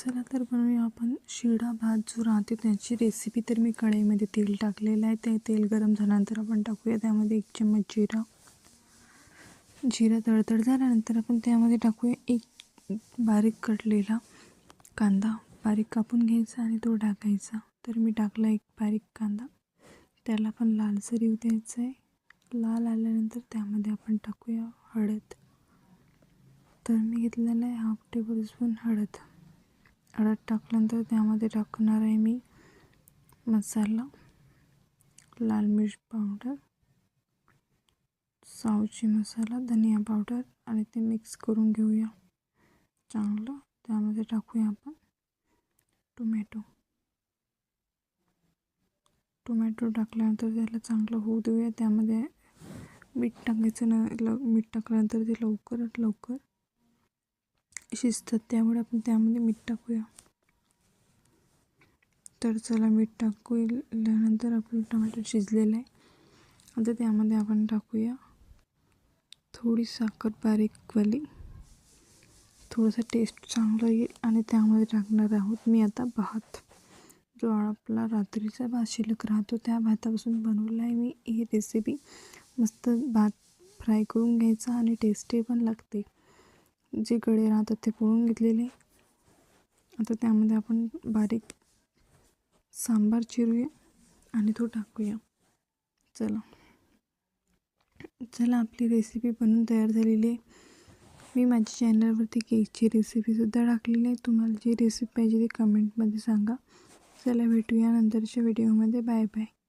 चला तर बनवूया आपण शिळा भात जो राहते त्याची रेसिपी। तर मी कढईमध्ये तेल टाकलेलं आहे। ते तेल गरम झाल्यानंतर आपण टाकूया त्यामध्ये 1 चम्मच जिरा तडतड झाल्यानंतर आपण त्यामध्ये टाकूया एक बारीक कटलेला कांदा। बारीक कापून घ्यायचा आणि तो टाकायचा। तर मी टाकला एक बारीक कांदा, त्याला पण लालसर येऊ द्यायचं आहे। लाल आल्यानंतर त्यामध्ये आपण टाकूया हळद। तर मी घेतलेलं आहे 1/2 टेबलस्पून हळद। हळद टाकल्यानंतर त्यामध्ये टाकणार आहे मी मसाला, लाल मिर्च पावडर, सावजी मसाला, धनिया पावडर आणि ते मिक्स करून घेऊया चांगलं। त्यामध्ये टाकूया आपण टोमॅटो टाकल्यानंतर त्याला चांगलं होऊ देऊया। त्यामध्ये मीठ टाकायचं ना, मीठ टाकल्यानंतर ते लवकर शिजतात, त्यामुळे आपण त्यामध्ये मीठ टाकूया। तर चला मीठ टाकल्यानंतर आपलं टोमॅटो शिजलेलं आहे। आता त्यामध्ये आपण टाकूया थोडी साखर बारीकवाली, थोडंसं टेस्ट चांगलं येईल। आणि त्यामध्ये टाकणार आहोत मी आता भात, जो आपला रात्रीचा भात शिल्लक राहतो त्या भातापासून बनवला आहे मी ही रेसिपी। मस्त भात फ्राय करून घ्यायचा आणि टेस्टी पण लागते। जे गळे राहतात ते पोळून घेतलेले। आता त्यामध्ये आपण बारीक सांबार चिरूया आणि तो टाकूया। चला आपली रेसिपी बनवून तयार झालेली आहे। मी माझ्या चॅनलवरती केकची रेसिपीसुद्धा टाकलेली आहे। तुम्हाला जी रेसिपी पाहिजे ती कमेंटमध्ये सांगा। चला भेटूया नंतरच्या व्हिडिओमध्ये। Bye bye.